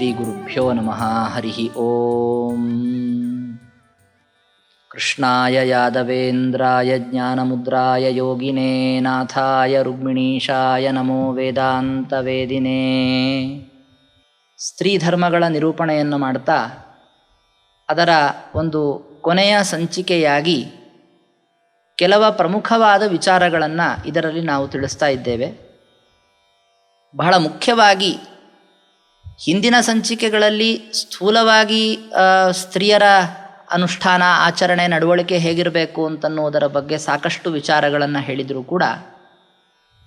ಶ್ರೀಗುರುಭ್ಯೋ ನಮಃ. ಹರಿ ಓಂ. ಕೃಷ್ಣಾಯ ಯಾದವೇಂದ್ರಾಯ ಜ್ಞಾನಮುದ್ರಾಯ ಯೋಗಿನೇ ನಾಥಾಯ ರುಕ್ಮಿಣೀಶಾಯ ನಮೋ ವೇದಾಂತವೇದಿನೇ. ಸ್ತ್ರೀ ಧರ್ಮಗಳ ನಿರೂಪಣೆಯನ್ನು ಮಾಡ್ತಾ ಅದರ ಒಂದು ಕೊನೆಯ ಸಂಚಿಕೆಯಾಗಿ ಕೆಲವ ಪ್ರಮುಖವಾದ ವಿಚಾರಗಳನ್ನು ಇದರಲ್ಲಿ ನಾವು ತಿಳಿಸ್ತಾ ಇದ್ದೇವೆ. ಬಹಳ ಮುಖ್ಯವಾಗಿ ಹಿಂದಿನ ಸಂಚಿಕೆಗಳಲ್ಲಿ ಸ್ಥೂಲವಾಗಿ ಸ್ತ್ರೀಯರ ಅನುಷ್ಠಾನ, ಆಚರಣೆ, ನಡವಳಿಕೆ ಹೇಗಿರಬೇಕು ಅಂತನ್ನುವುದರ ಬಗ್ಗೆ ಸಾಕಷ್ಟು ವಿಚಾರಗಳನ್ನು ಹೇಳಿದರೂ ಕೂಡ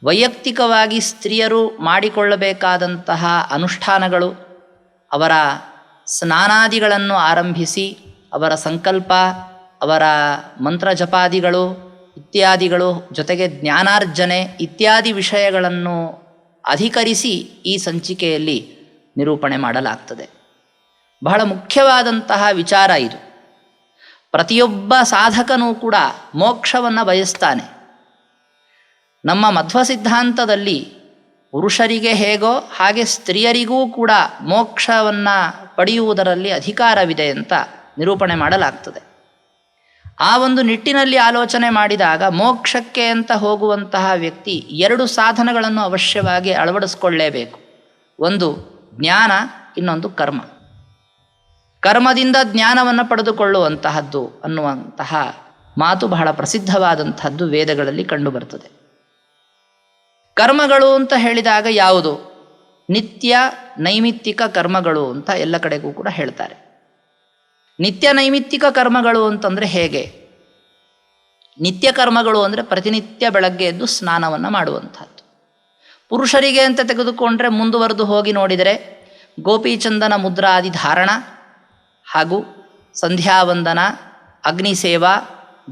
ವೈಯಕ್ತಿಕವಾಗಿ ಸ್ತ್ರೀಯರು ಮಾಡಿಕೊಳ್ಳಬೇಕಾದಂತಹ ಅನುಷ್ಠಾನಗಳು, ಅವರ ಸ್ನಾನಾದಿಗಳನ್ನು ಆರಂಭಿಸಿ ಅವರ ಸಂಕಲ್ಪ, ಅವರ ಮಂತ್ರ ಜಪಾದಿಗಳು ಇತ್ಯಾದಿಗಳು, ಜೊತೆಗೆ ಜ್ಞಾನಾರ್ಜನೆ ಇತ್ಯಾದಿ ವಿಷಯಗಳನ್ನು ಅಧಿಕರಿಸಿ ಈ ಸಂಚಿಕೆಯಲ್ಲಿ ನಿರೂಪಣೆ ಮಾಡಲಾಗ್ತದೆ. ಬಹಳ ಮುಖ್ಯವಾದಂತಹ ವಿಚಾರ ಇದು. ಪ್ರತಿಯೊಬ್ಬ ಸಾಧಕನೂ ಕೂಡ ಮೋಕ್ಷವನ್ನು ಬಯಸ್ತಾನೆ. ನಮ್ಮ ಮಧ್ವ ಸಿದ್ಧಾಂತದಲ್ಲಿ ಪುರುಷರಿಗೆ ಹೇಗೋ ಹಾಗೆ ಸ್ತ್ರೀಯರಿಗೂ ಕೂಡ ಮೋಕ್ಷವನ್ನು ಪಡೆಯುವುದರಲ್ಲಿ ಅಧಿಕಾರವಿದೆ ಅಂತ ನಿರೂಪಣೆ ಮಾಡಲಾಗ್ತದೆ. ಆ ಒಂದು ನಿಟ್ಟಿನಲ್ಲಿ ಆಲೋಚನೆ ಮಾಡಿದಾಗ ಮೋಕ್ಷಕ್ಕೆ ಅಂತ ಹೋಗುವಂತಹ ವ್ಯಕ್ತಿ ಎರಡು ಸಾಧನಗಳನ್ನು ಅವಶ್ಯವಾಗಿ ಅಳವಡಿಸ್ಕೊಳ್ಳೇಬೇಕು. ಒಂದು ಜ್ಞಾನ, ಇನ್ನೊಂದು ಕರ್ಮ. ಕರ್ಮದಿಂದ ಜ್ಞಾನವನ್ನು ಪಡೆದುಕೊಳ್ಳುವಂತಹದ್ದು ಅನ್ನುವಂತಹ ಮಾತು ಬಹಳ ಪ್ರಸಿದ್ಧವಾದಂತಹದ್ದು ವೇದಗಳಲ್ಲಿ ಕಂಡುಬರ್ತದೆ. ಕರ್ಮಗಳು ಅಂತ ಹೇಳಿದಾಗ ಯಾವುದು? ನಿತ್ಯ ನೈಮಿತ್ತಿಕ ಕರ್ಮಗಳು ಅಂತ ಎಲ್ಲ ಕಡೆಗೂ ಕೂಡ ಹೇಳ್ತಾರೆ. ನಿತ್ಯ ನೈಮಿತ್ತಿಕ ಕರ್ಮಗಳು ಅಂತಂದರೆ ಹೇಗೆ? ನಿತ್ಯ ಕರ್ಮಗಳು ಅಂದರೆ ಪ್ರತಿನಿತ್ಯ ಬೆಳಗ್ಗೆ ಎದ್ದು ಸ್ನಾನವನ್ನು ಮಾಡುವಂಥದ್ದು. ಪುರುಷರಿಗೆ ಅಂತ ತೆಗೆದುಕೊಂಡ್ರೆ ಮುಂದುವರೆದು ಹೋಗಿ ನೋಡಿದರೆ ಗೋಪೀಚಂದನ ಮುದ್ರಾದಿ ಧಾರಣ ಹಾಗೂ ಸಂಧ್ಯಾವಂದನ, ಅಗ್ನಿಸೇವಾ,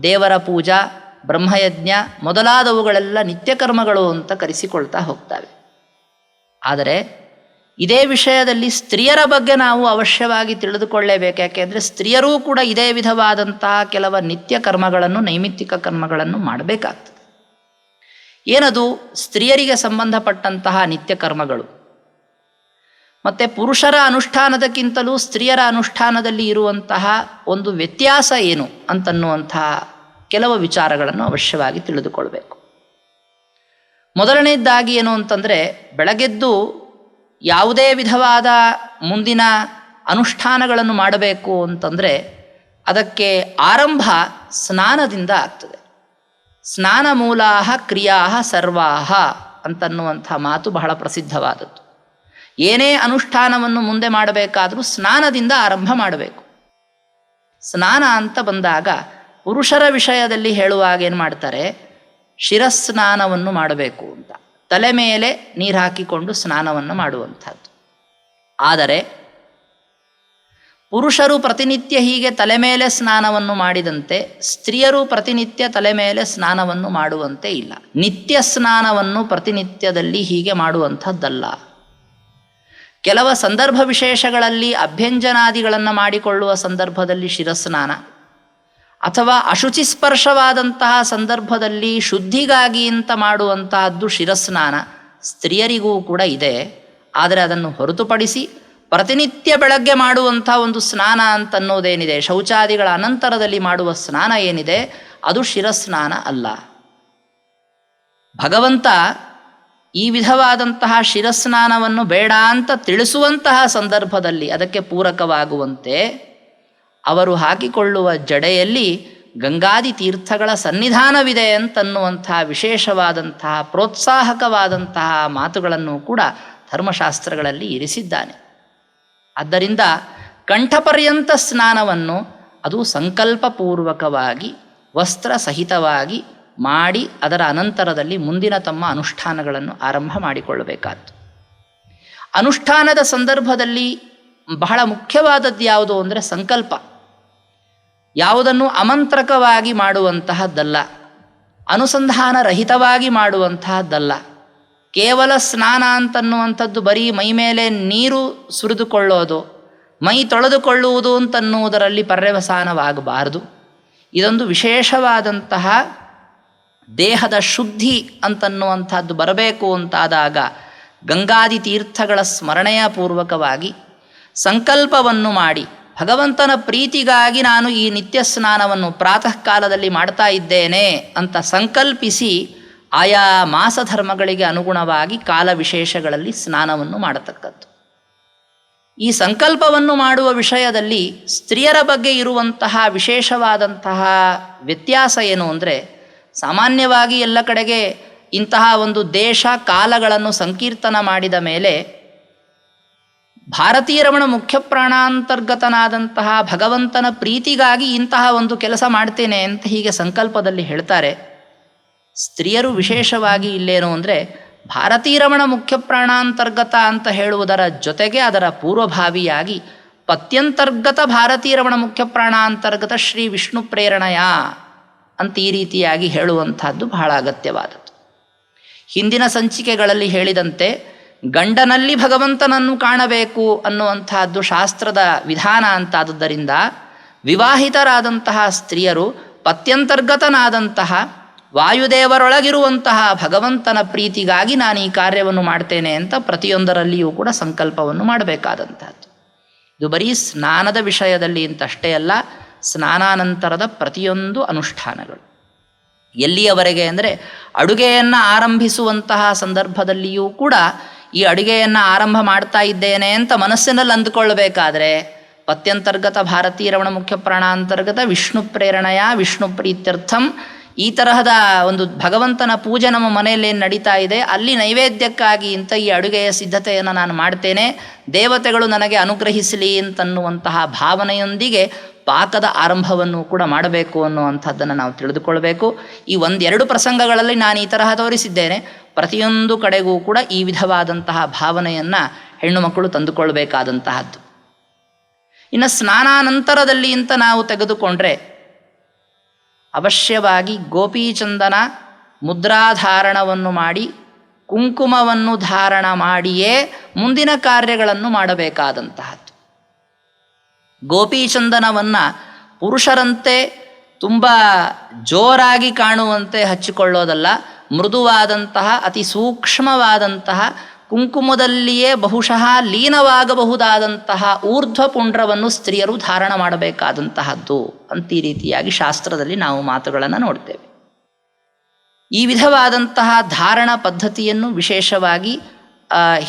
ದೇವರ ಪೂಜಾ, ಬ್ರಹ್ಮಯಜ್ಞ ಮೊದಲಾದವುಗಳೆಲ್ಲ ನಿತ್ಯ ಕರ್ಮಗಳು ಅಂತ ಕರೆಸಿಕೊಳ್ತಾ ಹೋಗ್ತವೆ. ಆದರೆ ಇದೇ ವಿಷಯದಲ್ಲಿ ಸ್ತ್ರೀಯರ ಬಗ್ಗೆ ನಾವು ಅವಶ್ಯವಾಗಿ ತಿಳಿದುಕೊಳ್ಳೇಬೇಕು. ಯಾಕೆಂದರೆ ಸ್ತ್ರೀಯರೂ ಕೂಡ ಇದೇ ವಿಧವಾದಂತಹ ಕೆಲವು ನಿತ್ಯ ಕರ್ಮಗಳನ್ನು, ನೈಮಿತ್ತಿಕ ಕರ್ಮಗಳನ್ನು ಮಾಡಬೇಕಾಗ್ತದೆ. ಏನದು ಸ್ತ್ರೀಯರಿಗೆ ಸಂಬಂಧಪಟ್ಟಂತಹ ನಿತ್ಯ ಕರ್ಮಗಳು? ಮತ್ತು ಪುರುಷರ ಅನುಷ್ಠಾನದಕ್ಕಿಂತಲೂ ಸ್ತ್ರೀಯರ ಅನುಷ್ಠಾನದಲ್ಲಿ ಇರುವಂತಹ ಒಂದು ವ್ಯತ್ಯಾಸ ಏನು ಅಂತನ್ನುವಂತಹ ಕೆಲವು ವಿಚಾರಗಳನ್ನು ಅವಶ್ಯವಾಗಿ ತಿಳಿದುಕೊಳ್ಬೇಕು. ಮೊದಲನೇದಾಗಿ ಏನು ಅಂತಂದರೆ, ಬೆಳಗೆದ್ದು ಯಾವುದೇ ವಿಧವಾದ ಮುಂದಿನ ಅನುಷ್ಠಾನಗಳನ್ನು ಮಾಡಬೇಕು ಅಂತಂದರೆ ಅದಕ್ಕೆ ಆರಂಭ ಸ್ನಾನದಿಂದ ಆಗ್ತದೆ. ಸ್ನಾನ ಮೂಲಾಹ ಕ್ರಿಯಾಹ ಸರ್ವಾಹ ಅಂತನ್ನುವಂಥ ಮಾತು ಬಹಳ ಪ್ರಸಿದ್ಧವಾದದ್ದು. ಏನೇ ಅನುಷ್ಠಾನವನ್ನು ಮುಂದೆ ಮಾಡಬೇಕಾದರೂ ಸ್ನಾನದಿಂದ ಆರಂಭ ಮಾಡಬೇಕು. ಸ್ನಾನ ಅಂತ ಬಂದಾಗ ಪುರುಷರ ವಿಷಯದಲ್ಲಿ ಹೇಳುವಾಗ ಏನು ಮಾಡ್ತಾರೆ? ಶಿರಸ್ನಾನವನ್ನು ಮಾಡಬೇಕು ಅಂತ, ತಲೆ ಮೇಲೆ ನೀರು ಹಾಕಿಕೊಂಡು ಸ್ನಾನವನ್ನು ಮಾಡುವಂಥದ್ದು. ಆದರೆ ಪುರುಷರು ಪ್ರತಿನಿತ್ಯ ಹೀಗೆ ತಲೆ ಮೇಲೆ ಸ್ನಾನವನ್ನು ಮಾಡಿದಂತೆ ಸ್ತ್ರೀಯರು ಪ್ರತಿನಿತ್ಯ ತಲೆ ಮೇಲೆ ಸ್ನಾನವನ್ನು ಮಾಡುವಂತೆ ಇಲ್ಲ. ನಿತ್ಯ ಸ್ನಾನವನ್ನು ಪ್ರತಿನಿತ್ಯದಲ್ಲಿ ಹೀಗೆ ಮಾಡುವಂಥದ್ದಲ್ಲ. ಕೆಲವು ಸಂದರ್ಭ ವಿಶೇಷಗಳಲ್ಲಿ ಅಭ್ಯಂಜನಾದಿಗಳನ್ನು ಮಾಡಿಕೊಳ್ಳುವ ಸಂದರ್ಭದಲ್ಲಿ ಶಿರಸ್ನಾನ, ಅಥವಾ ಅಶುಚಿ ಸ್ಪರ್ಶವಾದಂತಹ ಸಂದರ್ಭದಲ್ಲಿ ಶುದ್ಧಿಗಾಗಿ ಅಂತ ಮಾಡುವಂತಹದ್ದು ಶಿರಸ್ನಾನ ಸ್ತ್ರೀಯರಿಗೂ ಕೂಡ ಇದೆ. ಆದರೆ ಅದನ್ನು ಹೊರತುಪಡಿಸಿ ಪ್ರತಿನಿತ್ಯ ಬೆಳಗ್ಗೆ ಮಾಡುವಂಥ ಒಂದು ಸ್ನಾನ ಅಂತನ್ನೋದೇನಿದೆ, ಶೌಚಾದಿಗಳ ಅನಂತರದಲ್ಲಿ ಮಾಡುವ ಸ್ನಾನ ಏನಿದೆ, ಅದು ಶಿರಸ್ನಾನ ಅಲ್ಲ. ಭಗವಂತ ಈ ವಿಧವಾದಂತಹ ಶಿರಸ್ನಾನವನ್ನು ಬೇಡ ಅಂತ ತಿಳಿಸುವಂತಹ ಸಂದರ್ಭದಲ್ಲಿ ಅದಕ್ಕೆ ಪೂರಕವಾಗುವಂತೆ ಅವರು ಹಾಕಿಕೊಳ್ಳುವ ಜಡೆಯಲ್ಲಿ ಗಂಗಾದಿ ತೀರ್ಥಗಳ ಸನ್ನಿಧಾನವಿದೆ ಅಂತನ್ನುವಂತಹ ವಿಶೇಷವಾದಂತಹ ಪ್ರೋತ್ಸಾಹಕವಾದಂತಹ ಮಾತುಗಳನ್ನು ಕೂಡ ಧರ್ಮಶಾಸ್ತ್ರಗಳಲ್ಲಿ ಇರಿಸಿದ್ದಾನೆ. ಆದ್ದರಿಂದ ಕಂಠಪರ್ಯಂತ ಸ್ನಾನವನ್ನು ಅದು ಸಂಕಲ್ಪಪೂರ್ವಕವಾಗಿ ವಸ್ತ್ರ ಸಹಿತವಾಗಿ ಮಾಡಿ ಅದರ ಅನಂತರದಲ್ಲಿ ಮುಂದಿನ ತಮ್ಮ ಅನುಷ್ಠಾನಗಳನ್ನು ಆರಂಭ ಮಾಡಿಕೊಳ್ಳಬೇಕಾದ್ದು. ಅನುಷ್ಠಾನದ ಸಂದರ್ಭದಲ್ಲಿ ಬಹಳ ಮುಖ್ಯವಾದದ್ದು ಯಾವುದು ಅಂದರೆ ಸಂಕಲ್ಪ. ಯಾವುದನ್ನು ಅಮಂತ್ರಕವಾಗಿ ಮಾಡುವಂತಹದ್ದಲ್ಲ, ಅನುಸಂಧಾನ ರಹಿತವಾಗಿ ಮಾಡುವಂತಹದ್ದಲ್ಲ. ಕೇವಲ ಸ್ನಾನ ಅಂತನ್ನುವಂಥದ್ದು ಬರೀ ಮೈ ಮೇಲೆ ನೀರು ಸುರಿದುಕೊಳ್ಳೋದು, ಮೈ ತೊಳೆದುಕೊಳ್ಳುವುದು ಅಂತನ್ನುವುದರಲ್ಲಿ ಪರ್ಯವಸಾನವಾಗಬಾರದು. ಇದೊಂದು ವಿಶೇಷವಾದಂತಹ ದೇಹದ ಶುದ್ಧಿ ಅಂತನ್ನುವಂಥದ್ದು ಬರಬೇಕು ಅಂತಾದಾಗ ಗಂಗಾದಿ ತೀರ್ಥಗಳ ಸ್ಮರಣೆಯ ಪೂರ್ವಕವಾಗಿ ಸಂಕಲ್ಪವನ್ನು ಮಾಡಿ ಭಗವಂತನ ಪ್ರೀತಿಗಾಗಿ ನಾನು ಈ ನಿತ್ಯ ಸ್ನಾನವನ್ನು ಪ್ರಾತಃ ಕಾಲದಲ್ಲಿ ಮಾಡ್ತಾ ಇದ್ದೇನೆ ಅಂತ ಸಂಕಲ್ಪಿಸಿ ಆಯಾ ಮಾಸ ಧರ್ಮಗಳಿಗೆ ಅನುಗುಣವಾಗಿ ಕಾಲ ವಿಶೇಷಗಳಲ್ಲಿ ಸ್ನಾನವನ್ನು ಮಾಡತಕ್ಕದ್ದು. ಈ ಸಂಕಲ್ಪವನ್ನು ಮಾಡುವ ವಿಷಯದಲ್ಲಿ ಸ್ತ್ರೀಯರ ಬಗ್ಗೆ ಇರುವಂತಹ ವಿಶೇಷವಾದಂತಹ ವ್ಯತ್ಯಾಸ ಏನು ಅಂದರೆ, ಸಾಮಾನ್ಯವಾಗಿ ಎಲ್ಲ ಕಡೆಗೆ ಇಂತಹ ಒಂದು ದೇಶ ಕಾಲಗಳನ್ನು ಸಂಕೀರ್ತನ ಮಾಡಿದ ಮೇಲೆ ಭಾರತೀಯ ರಮಣ ಮುಖ್ಯ ಪ್ರಾಣಾಂತರ್ಗತನಾದಂತಹ ಭಗವಂತನ ಪ್ರೀತಿಗಾಗಿ ಇಂತಹ ಒಂದು ಕೆಲಸ ಮಾಡ್ತೇನೆ ಅಂತ ಹೀಗೆ ಸಂಕಲ್ಪದಲ್ಲಿ ಹೇಳ್ತಾರೆ. ಸ್ತ್ರೀಯರು ವಿಶೇಷವಾಗಿ ಇಲ್ಲೇನು ಅಂದರೆ, ಭಾರತೀಯ ರಮಣ ಮುಖ್ಯ ಪ್ರಾಣಾಂತರ್ಗತ ಅಂತ ಹೇಳುವುದರ ಜೊತೆಗೆ ಅದರ ಪೂರ್ವಭಾವಿಯಾಗಿ ಪತ್ಯಂತರ್ಗತ ಭಾರತೀಯ ರಮಣ ಮುಖ್ಯ ಪ್ರಾಣಾಂತರ್ಗತ ಶ್ರೀ ವಿಷ್ಣು ಪ್ರೇರಣೆಯ ಅಂತ ಈ ರೀತಿಯಾಗಿ ಹೇಳುವಂಥದ್ದು ಬಹಳ ಅಗತ್ಯವಾದದ್ದು. ಹಿಂದಿನ ಸಂಚಿಕೆಗಳಲ್ಲಿ ಹೇಳಿದಂತೆ ಗಂಡನಲ್ಲಿ ಭಗವಂತನನ್ನು ಕಾಣಬೇಕು ಅನ್ನುವಂತಹದ್ದು ಶಾಸ್ತ್ರದ ವಿಧಾನ ಅಂತಾದುದರಿಂದ ವಿವಾಹಿತರಾದಂತಹ ಸ್ತ್ರೀಯರು ಪತ್ಯಂತರ್ಗತನಾದಂತಹ ವಾಯುದೇವರೊಳಗಿರುವಂತಹ ಭಗವಂತನ ಪ್ರೀತಿಗಾಗಿ ನಾನು ಈ ಕಾರ್ಯವನ್ನು ಮಾಡ್ತೇನೆ ಅಂತ ಪ್ರತಿಯೊಂದರಲ್ಲಿಯೂ ಕೂಡ ಸಂಕಲ್ಪವನ್ನು ಮಾಡಬೇಕಾದಂಥದ್ದು. ಇದು ಬರೀ ಸ್ನಾನದ ವಿಷಯದಲ್ಲಿ ಅಂತಷ್ಟೇ ಅಲ್ಲ, ಸ್ನಾನಾನಂತರದ ಪ್ರತಿಯೊಂದು ಅನುಷ್ಠಾನಗಳು. ಎಲ್ಲಿಯವರೆಗೆ ಅಂದರೆ ಅಡುಗೆಯನ್ನು ಆರಂಭಿಸುವಂತಹ ಸಂದರ್ಭದಲ್ಲಿಯೂ ಕೂಡ ಈ ಅಡುಗೆಯನ್ನು ಆರಂಭ ಮಾಡ್ತಾ ಇದ್ದೇನೆ ಅಂತ ಮನಸ್ಸಿನಲ್ಲಿ ಅಂದುಕೊಳ್ಳಬೇಕಾದ್ರೆ ಪತ್ಯಂತರ್ಗತ ಭಾರತೀಯ ರಮಣ ಮುಖ್ಯ ಪ್ರಾಣಾಂತರ್ಗತ ವಿಷ್ಣು ಪ್ರೇರಣೆಯ ವಿಷ್ಣು ಪ್ರೀತ್ಯರ್ಥಂ ಈ ತರಹದ ಒಂದು ಭಗವಂತನ ಪೂಜೆ ನಮ್ಮ ಮನೆಯಲ್ಲಿ ಏನು ನಡೀತಾ ಇದೆ, ಅಲ್ಲಿ ನೈವೇದ್ಯಕ್ಕಾಗಿ ಇಂಥ ಈ ಅಡುಗೆಯ ಸಿದ್ಧತೆಯನ್ನು ನಾನು ಮಾಡ್ತೇನೆ, ದೇವತೆಗಳು ನನಗೆ ಅನುಗ್ರಹಿಸಲಿ ಅಂತನ್ನುವಂತಹ ಭಾವನೆಯೊಂದಿಗೆ ಪಾಕದ ಆರಂಭವನ್ನು ಕೂಡ ಮಾಡಬೇಕು ಅನ್ನುವಂಥದ್ದನ್ನು ನಾವು ತಿಳಿದುಕೊಳ್ಬೇಕು. ಈ ಒಂದೆರಡು ಪ್ರಸಂಗಗಳಲ್ಲಿ ನಾನು ಈ ತರಹ ತೋರಿಸಿದ್ದೇನೆ. ಪ್ರತಿಯೊಂದು ಕಡೆಗೂ ಕೂಡ ಈ ವಿಧವಾದಂತಹ ಭಾವನೆಯನ್ನು ಹೆಣ್ಣು ಮಕ್ಕಳು ತಂದುಕೊಳ್ಬೇಕಾದಂತಹದ್ದು. ಇನ್ನು ಸ್ನಾನಾನಂತರದಲ್ಲಿ ಅಂತ ನಾವು ತೆಗೆದುಕೊಂಡ್ರೆ ಅವಶ್ಯವಾಗಿ ಗೋಪೀಚಂದನ ಮುದ್ರಾಧಾರಣವನ್ನು ಮಾಡಿ ಕುಂಕುಮವನ್ನು ಧಾರಣ ಮಾಡಿಯೇ ಮುಂದಿನ ಕಾರ್ಯಗಳನ್ನು ಮಾಡಬೇಕಾದಂತಹದ್ದು. ಗೋಪೀಚಂದನವನ್ನು ಪುರುಷರಂತೆ ತುಂಬ ಜೋರಾಗಿ ಕಾಣುವಂತೆ ಹಚ್ಚಿಕೊಳ್ಳೋದಲ್ಲ, ಮೃದುವಾದಂತಹ ಅತಿ ಸೂಕ್ಷ್ಮವಾದಂತಹ ಕುಂಕುಮದಲ್ಲಿಯೇ ಬಹುಶಃ ಲೀನವಾಗಬಹುದಾದಂತಹ ಊರ್ಧ್ವ ಪುಂಡ್ರವನ್ನು ಸ್ತ್ರೀಯರು ಧಾರಣ ಮಾಡಬೇಕಾದಂತಹದ್ದು ಅಂತ ಈ ರೀತಿಯಾಗಿ ಶಾಸ್ತ್ರದಲ್ಲಿ ನಾವು ಮಾತುಗಳನ್ನು ನೋಡ್ತೇವೆ. ಈ ವಿಧವಾದಂತಹ ಧಾರಣ ಪದ್ಧತಿಯನ್ನು ವಿಶೇಷವಾಗಿ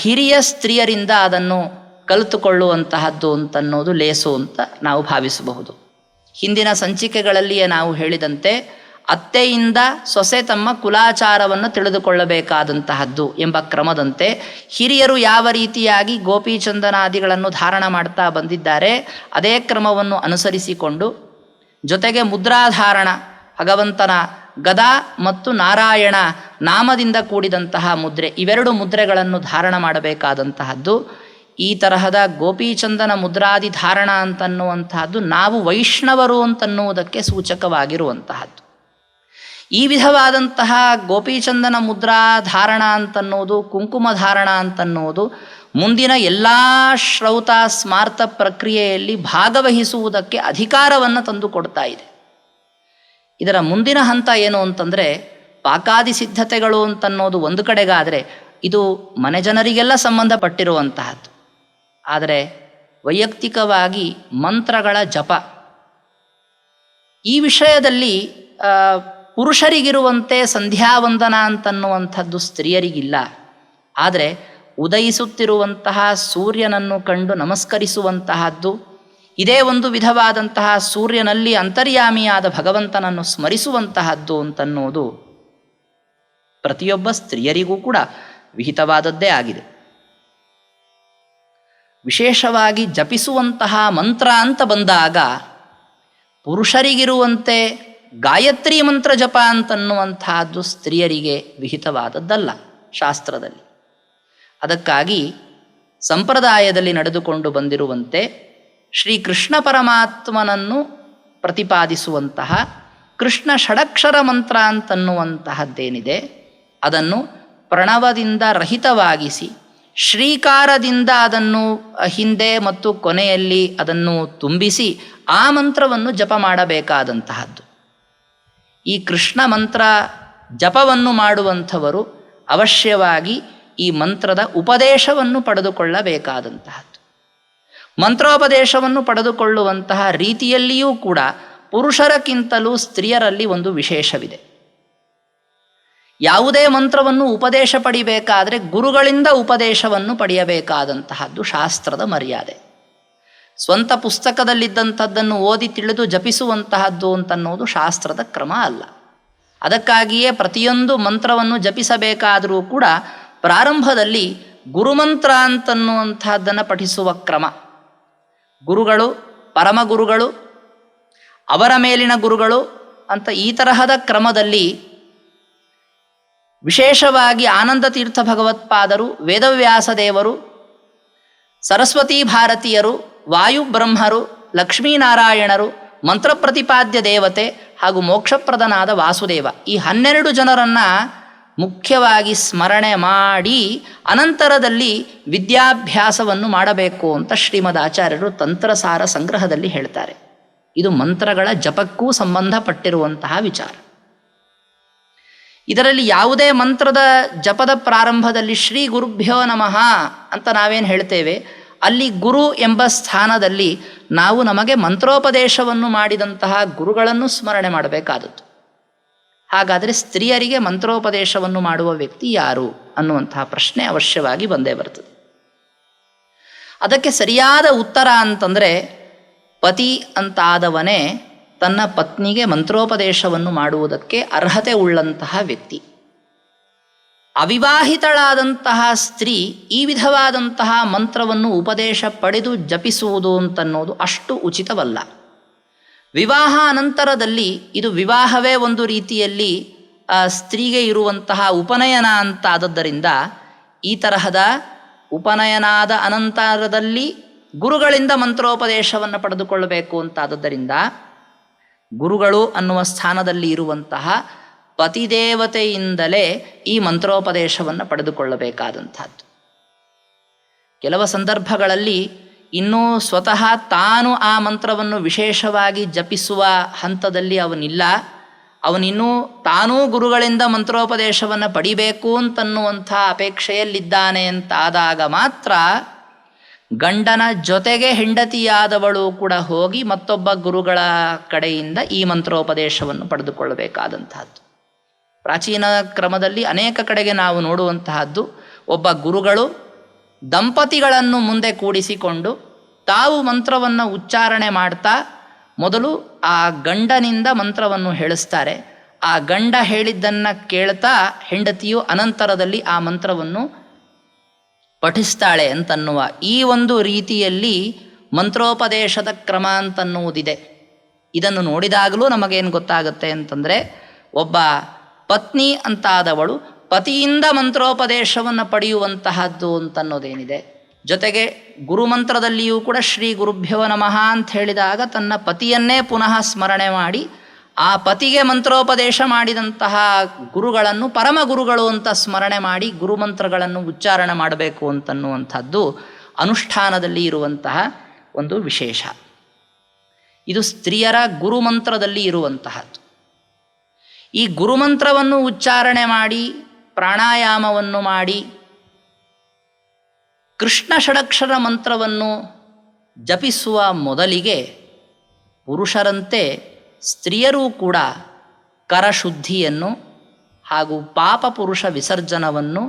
ಹಿರಿಯ ಸ್ತ್ರೀಯರಿಂದ ಅದನ್ನು ಕಲಿತುಕೊಳ್ಳುವಂತಹದ್ದು ಅಂತನ್ನೋದು ಲೇಸು ಅಂತ ನಾವು ಭಾವಿಸಬಹುದು. ಹಿಂದಿನ ಸಂಚಿಕೆಗಳಲ್ಲಿಯೇ ನಾವು ಹೇಳಿದಂತೆ ಅತ್ತೆಯಿಂದ ಸೊಸೆ ತಮ್ಮ ಕುಲಾಚಾರವನ್ನು ತಿಳಿದುಕೊಳ್ಳಬೇಕಾದಂತಹದ್ದು ಎಂಬ ಕ್ರಮದಂತೆ ಹಿರಿಯರು ಯಾವ ರೀತಿಯಾಗಿ ಗೋಪೀಚಂದನಾದಿಗಳನ್ನು ಧಾರಣ ಮಾಡ್ತಾ ಬಂದಿದ್ದಾರೆ ಅದೇ ಕ್ರಮವನ್ನು ಅನುಸರಿಸಿಕೊಂಡು, ಜೊತೆಗೆ ಮುದ್ರಾಧಾರಣ ಭಗವಂತನ ಗದಾ ಮತ್ತು ನಾರಾಯಣ ನಾಮದಿಂದ ಕೂಡಿದಂತಹ ಮುದ್ರೆ, ಇವೆರಡು ಮುದ್ರೆಗಳನ್ನು ಧಾರಣ ಮಾಡಬೇಕಾದಂತಹದ್ದು. ಈ ತರಹದ ಗೋಪೀಚಂದನ ಮುದ್ರಾದಿ ಧಾರಣ ಅಂತನ್ನುವಂತಹದ್ದು ನಾವು ವೈಷ್ಣವರು ಅಂತನ್ನುವುದಕ್ಕೆ ಸೂಚಕವಾಗಿರುವಂತಹದ್ದು. ಈ ವಿಧವಾದಂತಹ ಗೋಪೀಚಂದನ ಮುದ್ರಾ ಧಾರಣ ಅಂತನ್ನುವುದು, ಕುಂಕುಮ ಧಾರಣ ಅಂತನ್ನುವುದು ಮುಂದಿನ ಎಲ್ಲ ಶ್ರೌತ ಸ್ಮಾರ್ತ ಪ್ರಕ್ರಿಯೆಯಲ್ಲಿ ಭಾಗವಹಿಸುವುದಕ್ಕೆ ಅಧಿಕಾರವನ್ನು ತಂದುಕೊಡ್ತಾ ಇದೆ. ಇದರ ಮುಂದಿನ ಹಂತ ಏನು ಅಂತಂದರೆ, ಪಾಕಾದಿ ಸಿದ್ಧತೆಗಳು ಅಂತನ್ನೋದು ಒಂದು ಕಡೆಗಾದರೆ ಇದು ಮನೆ ಜನರಿಗೆಲ್ಲ ಸಂಬಂಧಪಟ್ಟಿರುವಂತಹದ್ದು. ಆದರೆ ವೈಯಕ್ತಿಕವಾಗಿ ಮಂತ್ರಗಳ ಜಪ ಈ ವಿಷಯದಲ್ಲಿ ಪುರುಷರಿಗಿರುವಂತೆ ಸಂಧ್ಯಾವಂದನ ಅಂತನ್ನುವಂಥದ್ದು ಸ್ತ್ರೀಯರಿಗಿಲ್ಲ. ಆದರೆ ಉದಯಿಸುತ್ತಿರುವಂತಹ ಸೂರ್ಯನನ್ನು ಕಂಡು ನಮಸ್ಕರಿಸುವಂತಹದ್ದು, ಇದೇ ಒಂದು ವಿಧವಾದಂತಹ ಸೂರ್ಯನಲ್ಲಿ ಅಂತರ್ಯಾಮಿಯಾದ ಭಗವಂತನನ್ನು ಸ್ಮರಿಸುವಂತಹದ್ದು ಅಂತನ್ನುವುದು ಪ್ರತಿಯೊಬ್ಬ ಸ್ತ್ರೀಯರಿಗೂ ಕೂಡ ವಿಹಿತವಾದದ್ದೇ ಆಗಿದೆ. ವಿಶೇಷವಾಗಿ ಜಪಿಸುವಂತಹ ಮಂತ್ರ ಅಂತ ಬಂದಾಗ ಪುರುಷರಿಗಿರುವಂತೆ ಗಾಯತ್ರಿ ಮಂತ್ರ ಜಪ ಅಂತನ್ನುವಂತಹದ್ದು ಸ್ತ್ರೀಯರಿಗೆ ವಿಹಿತವಾದದ್ದಲ್ಲ ಶಾಸ್ತ್ರದಲ್ಲಿ. ಅದಕ್ಕಾಗಿ ಸಂಪ್ರದಾಯದಲ್ಲಿ ನಡೆದುಕೊಂಡು ಬಂದಿರುವಂತೆ ಶ್ರೀಕೃಷ್ಣ ಪರಮಾತ್ಮನನ್ನು ಪ್ರತಿಪಾದಿಸುವಂತಹ ಕೃಷ್ಣ ಷಡಕ್ಷರ ಮಂತ್ರ ಅಂತನ್ನುವಂತಹದ್ದೇನಿದೆ ಅದನ್ನು ಪ್ರಣವದಿಂದ ರಹಿತವಾಗಿಸಿ ಶ್ರೀಕಾರದಿಂದ ಅದನ್ನು ಹಿಂದೆ ಮತ್ತು ಕೊನೆಯಲ್ಲಿ ಅದನ್ನು ತುಂಬಿಸಿ ಆ ಮಂತ್ರವನ್ನು ಜಪ ಮಾಡಬೇಕಾದಂತಹದ್ದು. ಈ ಕೃಷ್ಣ ಮಂತ್ರ ಜಪವನ್ನು ಮಾಡುವಂಥವರು ಅವಶ್ಯವಾಗಿ ಈ ಮಂತ್ರದ ಉಪದೇಶವನ್ನು ಪಡೆದುಕೊಳ್ಳಬೇಕಾದಂತಹದ್ದು. ಮಂತ್ರೋಪದೇಶವನ್ನು ಪಡೆದುಕೊಳ್ಳುವಂತಹ ರೀತಿಯಲ್ಲಿಯೂ ಕೂಡ ಪುರುಷರಕ್ಕಿಂತಲೂ ಸ್ತ್ರೀಯರಲ್ಲಿ ಒಂದು ವಿಶೇಷವಿದೆ. ಯಾವುದೇ ಮಂತ್ರವನ್ನು ಉಪದೇಶ ಪಡಿಬೇಕಾದರೆ ಗುರುಗಳಿಂದ ಉಪದೇಶವನ್ನು ಪಡೆಯಬೇಕಾದಂತಹದ್ದು ಶಾಸ್ತ್ರದ ಮರ್ಯಾದೆ. ಸ್ವಂತ ಪುಸ್ತಕದಲ್ಲಿದ್ದಂಥದ್ದನ್ನು ಓದಿ ತಿಳಿದು ಜಪಿಸುವಂತಹದ್ದು ಅಂತನ್ನೋದು ಶಾಸ್ತ್ರದ ಕ್ರಮ ಅಲ್ಲ. ಅದಕ್ಕಾಗಿಯೇ ಪ್ರತಿಯೊಂದು ಮಂತ್ರವನ್ನು ಜಪಿಸಬೇಕಾದರೂ ಕೂಡ ಪ್ರಾರಂಭದಲ್ಲಿ ಗುರುಮಂತ್ರ ಅಂತನ್ನುವಂತಹದ್ದನ್ನು ಪಠಿಸುವ ಕ್ರಮ. ಗುರುಗಳು, ಪರಮಗುರುಗಳು, ಅವರ ಮೇಲಿನ ಗುರುಗಳು ಅಂತ ಈ ತರಹದ ಕ್ರಮದಲ್ಲಿ ವಿಶೇಷವಾಗಿ ಆನಂದ ತೀರ್ಥ ಭಗವತ್ಪಾದರು, ವೇದವ್ಯಾಸ ದೇವರು, ಸರಸ್ವತೀ ಭಾರತೀಯರು, ವಾಯುಬ್ರಹ್ಮರು, ಲಕ್ಷ್ಮೀನಾರಾಯಣರು, ಮಂತ್ರ ಪ್ರತಿಪಾದ್ಯ ದೇವತೆ ಹಾಗೂ ಮೋಕ್ಷಪ್ರದನಾದ ವಾಸುದೇವ, ಈ 12 ಜನರನ್ನು ಮುಖ್ಯವಾಗಿ ಸ್ಮರಣೆ ಮಾಡಿ ಅನಂತರದಲ್ಲಿ ವಿದ್ಯಾಭ್ಯಾಸವನ್ನು ಮಾಡಬೇಕು ಅಂತ ಶ್ರೀಮದ್ ಆಚಾರ್ಯರು ತಂತ್ರಸಾರ ಸಂಗ್ರಹದಲ್ಲಿ ಹೇಳ್ತಾರೆ. ಇದು ಮಂತ್ರಗಳ ಜಪಕ್ಕೂ ಸಂಬಂಧಪಟ್ಟಿರುವಂತಹ ವಿಚಾರ. ಇದರಲ್ಲಿ ಯಾವುದೇ ಮಂತ್ರದ ಜಪದ ಪ್ರಾರಂಭದಲ್ಲಿ ಶ್ರೀ ಗುರುಭ್ಯೋ ನಮಃ ಅಂತ ನಾವೇನು ಹೇಳ್ತೇವೆ, ಅಲ್ಲಿ ಗುರು ಎಂಬ ಸ್ಥಾನದಲ್ಲಿ ನಾವು ನಮಗೆ ಮಂತ್ರೋಪದೇಶವನ್ನು ಮಾಡಿದಂತಹ ಗುರುಗಳನ್ನು ಸ್ಮರಣೆ ಮಾಡಬೇಕಾದದ್ದು. ಹಾಗಾದರೆ ಸ್ತ್ರೀಯರಿಗೆ ಮಂತ್ರೋಪದೇಶವನ್ನು ಮಾಡುವ ವ್ಯಕ್ತಿ ಯಾರು ಅನ್ನುವಂತಹ ಪ್ರಶ್ನೆ ಅವಶ್ಯವಾಗಿ ಬಂದೇ ಬರ್ತದೆ. ಅದಕ್ಕೆ ಸರಿಯಾದ ಉತ್ತರ ಅಂತಂದರೆ, ಪತಿ ಅಂತಾದವನೇ ತನ್ನ ಪತ್ನಿಗೆ ಮಂತ್ರೋಪದೇಶವನ್ನು ಮಾಡುವುದಕ್ಕೆ ಅರ್ಹತೆ ಉಳ್ಳಂತಹ ವ್ಯಕ್ತಿ. ಅವಿವಾಹಿತಳಾದಂತಹ ಸ್ತ್ರೀ ಈ ವಿಧವಾದಂತಹ ಮಂತ್ರವನ್ನು ಉಪದೇಶ ಪಡೆದು ಜಪಿಸುವುದು ಅಂತನ್ನೋದು ಅಷ್ಟು ಉಚಿತವಲ್ಲ. ವಿವಾಹ ಅನಂತರದಲ್ಲಿ ಇದು ವಿವಾಹವೇ ಒಂದು ರೀತಿಯಲ್ಲಿ ಸ್ತ್ರೀಗೆ ಇರುವಂತಹ ಉಪನಯನ ಅಂತ ಆದದ್ದರಿಂದ ಈ ತರಹದ ಉಪನಯನಾದ ಅನಂತರದಲ್ಲಿ ಗುರುಗಳಿಂದ ಮಂತ್ರೋಪದೇಶವನ್ನು ಪಡೆದುಕೊಳ್ಳಬೇಕು ಅಂತಾದದ್ದರಿಂದ ಗುರುಗಳು ಅನ್ನುವ ಸ್ಥಾನದಲ್ಲಿ ಇರುವಂತಹ ಪತಿದೇವತೆಯಿಂದಲೇ ಈ ಮಂತ್ರೋಪದೇಶವನ್ನು ಪಡೆದುಕೊಳ್ಳಬೇಕಾದಂಥದ್ದು. ಕೆಲವು ಸಂದರ್ಭಗಳಲ್ಲಿ ಇನ್ನೂ ಸ್ವತಃ ತಾನು ಆ ಮಂತ್ರವನ್ನು ವಿಶೇಷವಾಗಿ ಜಪಿಸುವ ಹಂತದಲ್ಲಿ ಅವನಿಲ್ಲ, ಅವನಿನ್ನೂ ತಾನೂ ಗುರುಗಳಿಂದ ಮಂತ್ರೋಪದೇಶವನ್ನು ಪಡಿಬೇಕು ಅಂತನ್ನುವಂಥ ಅಪೇಕ್ಷೆಯಲ್ಲಿದ್ದಾನೆ ಅಂತಾದಾಗ ಮಾತ್ರ ಗಂಡನ ಜೊತೆಗೆ ಹೆಂಡತಿಯಾದವಳು ಕೂಡ ಹೋಗಿ ಮತ್ತೊಬ್ಬ ಗುರುಗಳ ಕಡೆಯಿಂದ ಈ ಮಂತ್ರೋಪದೇಶವನ್ನು ಪಡೆದುಕೊಳ್ಳಬೇಕಾದಂತಹದ್ದು. ಪ್ರಾಚೀನ ಕ್ರಮದಲ್ಲಿ ಅನೇಕ ಕಡೆಗೆ ನಾವು ನೋಡುವಂತಹದ್ದು, ಒಬ್ಬ ಗುರುಗಳು ದಂಪತಿಗಳನ್ನು ಮುಂದೆ ಕೂಡಿಸಿಕೊಂಡು ತಾವು ಮಂತ್ರವನ್ನು ಉಚ್ಚಾರಣೆ ಮಾಡ್ತಾ ಮೊದಲು ಆ ಗಂಡನಿಂದ ಮಂತ್ರವನ್ನು ಹೇಳಿಸ್ತಾರೆ. ಆ ಗಂಡ ಹೇಳಿದ್ದನ್ನು ಕೇಳ್ತಾ ಹೆಂಡತಿಯು ಅನಂತರದಲ್ಲಿ ಆ ಮಂತ್ರವನ್ನು ಪಠಿಸ್ತಾಳೆ ಅಂತನ್ನುವ ಈ ಒಂದು ರೀತಿಯಲ್ಲಿ ಮಂತ್ರೋಪದೇಶದ ಕ್ರಮ ಅಂತನ್ನುವುದಿದೆ. ಇದನ್ನು ನೋಡಿದಾಗಲೂ ನಮಗೇನು ಗೊತ್ತಾಗುತ್ತೆ ಅಂತಂದರೆ, ಒಬ್ಬ ಪತ್ನಿ ಅಂತಾದವಳು ಪತಿಯಿಂದ ಮಂತ್ರೋಪದೇಶವನ್ನು ಪಡೆಯುವಂತಹದ್ದು ಅಂತನ್ನೋದೇನಿದೆ, ಜೊತೆಗೆ ಗುರುಮಂತ್ರದಲ್ಲಿಯೂ ಕೂಡ ಶ್ರೀ ಗುರುಭ್ಯೋ ನಮಃ ಅಂತ ಹೇಳಿದಾಗ ತನ್ನ ಪತಿಯನ್ನೇ ಪುನಃ ಸ್ಮರಣೆ ಮಾಡಿ ಆ ಪತಿಗೆ ಮಂತ್ರೋಪದೇಶ ಮಾಡಿದಂತಹ ಗುರುಗಳನ್ನು ಪರಮ ಗುರುಗಳು ಅಂತ ಸ್ಮರಣೆ ಮಾಡಿ ಗುರುಮಂತ್ರಗಳನ್ನು ಉಚ್ಚಾರಣೆ ಮಾಡಬೇಕು ಅಂತನ್ನುವಂಥದ್ದು ಅನುಷ್ಠಾನದಲ್ಲಿ ಇರುವಂತಹ ಒಂದು ವಿಶೇಷ. ಇದು ಸ್ತ್ರೀಯರ ಗುರುಮಂತ್ರದಲ್ಲಿ ಇರುವಂತಹದ್ದು. ಈ ಗುರುಮಂತ್ರವನ್ನು ಉಚ್ಚಾರಣೆ ಮಾಡಿ ಪ್ರಾಣಾಯಾಮವನ್ನು ಮಾಡಿ ಕೃಷ್ಣ ಷಡಕ್ಷರ ಮಂತ್ರವನ್ನು ಜಪಿಸುವ ಮೊದಲಿಗೆ ಪುರುಷರಂತೆ ಸ್ತ್ರೀಯರೂ ಕೂಡ ಕರಶುದ್ಧಿಯನ್ನು ಹಾಗೂ ಪಾಪ ಪುರುಷ ವಿಸರ್ಜನವನ್ನು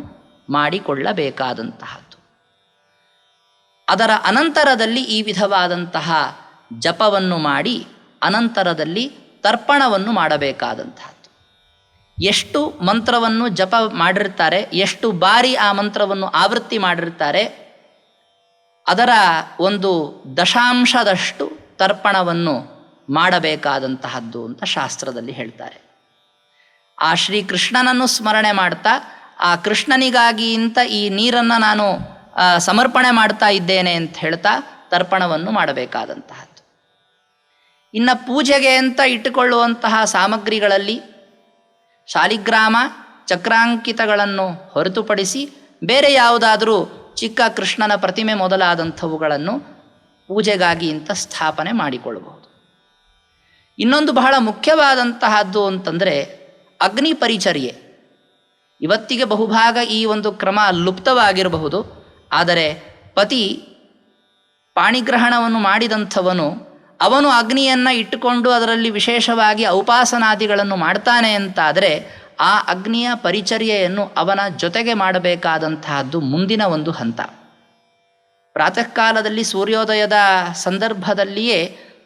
ಮಾಡಿಕೊಳ್ಳಬೇಕಾದಂತಹದ್ದು. ಅದರ ಅನಂತರದಲ್ಲಿ ಈ ವಿಧವಾದಂತಹ ಜಪವನ್ನು ಮಾಡಿ ಅನಂತರದಲ್ಲಿ ತರ್ಪಣವನ್ನು ಮಾಡಬೇಕಾದಂತಹದ್ದು. ಎಷ್ಟು ಮಂತ್ರವನ್ನು ಜಪ ಮಾಡಿರ್ತಾರೆ, ಎಷ್ಟು ಬಾರಿ ಆ ಮಂತ್ರವನ್ನು ಆವೃತ್ತಿ ಮಾಡಿರ್ತಾರೆ, ಅದರ ಒಂದು ದಶಾಂಶದಷ್ಟು ತರ್ಪಣವನ್ನು ಮಾಡಬೇಕಾದಂತಹದ್ದು ಅಂತ ಶಾಸ್ತ್ರದಲ್ಲಿ ಹೇಳ್ತಾರೆ. ಆ ಶ್ರೀಕೃಷ್ಣನನ್ನು ಸ್ಮರಣೆ ಮಾಡ್ತಾ ಆ ಕೃಷ್ಣನಿಗಾಗಿ ಅಂತ ಈ ನೀರನ್ನು ನಾನು ಸಮರ್ಪಣೆ ಮಾಡ್ತಾ ಇದ್ದೇನೆ ಅಂತ ಹೇಳ್ತಾ ತರ್ಪಣವನ್ನು ಮಾಡಬೇಕಾದಂತಹದ್ದು. ಇನ್ನು ಪೂಜೆಗೆ ಅಂತ ಇಟ್ಟುಕೊಳ್ಳುವಂತಹ ಸಾಮಗ್ರಿಗಳಲ್ಲಿ ಶಾಲಿಗ್ರಾಮ ಚಕ್ರಾಂಕಿತಗಳನ್ನು ಹೊರತುಪಡಿಸಿ ಬೇರೆ ಯಾವುದಾದರೂ ಚಿಕ್ಕ ಕೃಷ್ಣನ ಪ್ರತಿಮೆ ಮೊದಲಾದಂಥವುಗಳನ್ನು ಪೂಜೆಗಾಗಿ ಅಂತ ಸ್ಥಾಪನೆ ಮಾಡಿಕೊಳ್ಳಬಹುದು. ಇನ್ನೊಂದು ಬಹಳ ಮುಖ್ಯವಾದಂತಹದ್ದು ಅಂತಂದರೆ ಅಗ್ನಿ ಪರಿಚರ್ಯೆ. ಇವತ್ತಿಗೆ ಬಹುಭಾಗ ಈ ಒಂದು ಕ್ರಮ ಲುಪ್ತವಾಗಿರಬಹುದು, ಆದರೆ ಪತಿ ಪಾಣಿಗ್ರಹಣವನ್ನು ಮಾಡಿದಂಥವನು ಅವನು ಅಗ್ನಿಯನ್ನು ಇಟ್ಟುಕೊಂಡು ಅದರಲ್ಲಿ ವಿಶೇಷವಾಗಿ ಔಪಾಸನಾದಿಗಳನ್ನು ಮಾಡ್ತಾನೆ ಅಂತಾದರೆ ಆ ಅಗ್ನಿಯ ಪರಿಚರ್ಯೆಯನ್ನು ಅವನ ಜೊತೆಗೆ ಮಾಡಬೇಕಾದಂತಹದ್ದು ಮುಂದಿನ ಒಂದು ಹಂತ. ಪ್ರಾತಃ ಕಾಲದಲ್ಲಿ ಸೂರ್ಯೋದಯದ ಸಂದರ್ಭದಲ್ಲಿಯೇ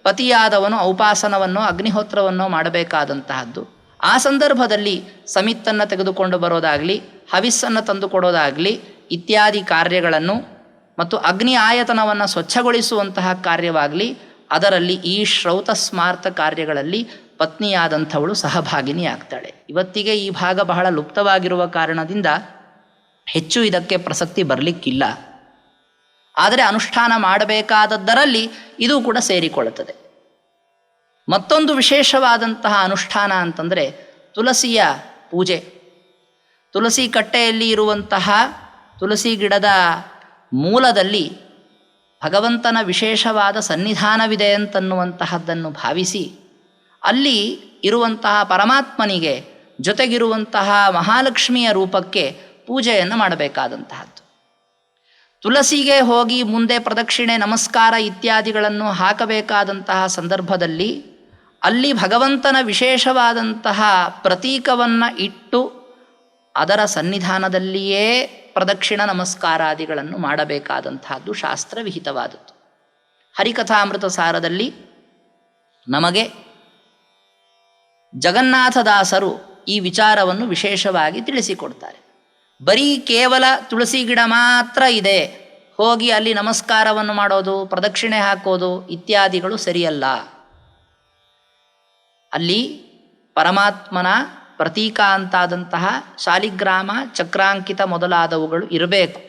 ಪತಿಯಾದವನು ಔಪಾಸನವನ್ನು ಅಗ್ನಿಹೋತ್ರವನ್ನು ಮಾಡಬೇಕಾದಂತಹದ್ದು. ಆ ಸಂದರ್ಭದಲ್ಲಿ ಸಮಿತ್ತನ್ನು ತೆಗೆದುಕೊಂಡು ಬರೋದಾಗಲಿ, ಹವಿಸ್ಸನ್ನು ತಂದುಕೊಡೋದಾಗಲಿ ಇತ್ಯಾದಿ ಕಾರ್ಯಗಳನ್ನು ಮತ್ತು ಅಗ್ನಿ ಆಯತನವನ್ನು ಸ್ವಚ್ಛಗೊಳಿಸುವಂತಹ ಕಾರ್ಯವಾಗಲಿ, ಅದರಲ್ಲಿ ಈ ಶ್ರೌತ ಸ್ಮಾರ್ತ ಕಾರ್ಯಗಳಲ್ಲಿ ಪತ್ನಿಯಾದಂಥವಳು ಸಹಭಾಗಿನಿಯಾಗ್ತಾಳೆ. ಇವತ್ತಿಗೆ ಈ ಭಾಗ ಬಹಳ ಲುಪ್ತವಾಗಿರುವ ಕಾರಣದಿಂದ ಹೆಚ್ಚು ಇದಕ್ಕೆ ಪ್ರಸಕ್ತಿ ಬರಲಿಕ್ಕಿಲ್ಲ. ಆದರೆ ಅನುಷ್ಠಾನ ಮಾಡಬೇಕಾದದ್ದರಲ್ಲಿ ಇದು ಕೂಡ ಸೇರಿಕೊಳ್ಳುತ್ತದೆ. ಮತ್ತೊಂದು ವಿಶೇಷವಾದಂತಹ ಅನುಷ್ಠಾನ ಅಂತಂದರೆ ತುಳಸಿಯ ಪೂಜೆ. ತುಳಸಿ ಕಟ್ಟೆಯಲ್ಲಿ ಇರುವಂತಹ ತುಳಸಿ ಗಿಡದ ಮೂಲದಲ್ಲಿ ಭಗವಂತನ ವಿಶೇಷವಾದ ಸನ್ನಿಧಾನವಿದೆ ಅಂತನ್ನುವಂತಹದ್ದನ್ನು ಭಾವಿಸಿ ಅಲ್ಲಿ ಇರುವಂತಹ ಪರಮಾತ್ಮನಿಗೆ ಜೊತೆಗಿರುವಂತಹ ಮಹಾಲಕ್ಷ್ಮಿಯ ರೂಪಕ್ಕೆ ಪೂಜೆಯನ್ನು ಮಾಡಬೇಕಾದಂತಹದ್ದು. ತುಳಸಿಗೆ ಹೋಗಿ ಮುಂದೆ ಪ್ರದಕ್ಷಿಣೆ ನಮಸ್ಕಾರ ಇತ್ಯಾದಿಗಳನ್ನು ಹಾಕಬೇಕಾದಂತಹ ಸಂದರ್ಭದಲ್ಲಿ ಅಲ್ಲಿ ಭಗವಂತನ ವಿಶೇಷವಾದಂತಹ ಪ್ರತೀಕವನ್ನು ಇಟ್ಟು ಅದರ ಸನ್ನಿಧಾನದಲ್ಲಿಯೇ ಪ್ರದಕ್ಷಿಣ ನಮಸ್ಕಾರಾದಿಗಳನ್ನು ಮಾಡಬೇಕಾದಂತಹದ್ದು ಶಾಸ್ತ್ರವಿಹಿತವಾದದ್ದು. ಹರಿಕಥಾಮೃತ ಸಾರದಲ್ಲಿ ನಮಗೆ ಜಗನ್ನಾಥದಾಸರು ಈ ವಿಚಾರವನ್ನು ವಿಶೇಷವಾಗಿ ತಿಳಿಸಿಕೊಡ್ತಾರೆ. ಬರೀ ಕೇವಲ ತುಳಸಿ ಗಿಡ ಮಾತ್ರ ಇದೆ, ಹೋಗಿ ಅಲ್ಲಿ ನಮಸ್ಕಾರವನ್ನು ಮಾಡೋದು, ಪ್ರದಕ್ಷಿಣೆ ಹಾಕೋದು ಇತ್ಯಾದಿಗಳು ಸರಿಯಲ್ಲ. ಅಲ್ಲಿ ಪರಮಾತ್ಮನ ಪ್ರತೀಕ ಅಂತಾದಂತಹ ಶಾಲಿಗ್ರಾಮ, ಚಕ್ರಾಂಕಿತ ಮೊದಲಾದವುಗಳು ಇರಬೇಕು.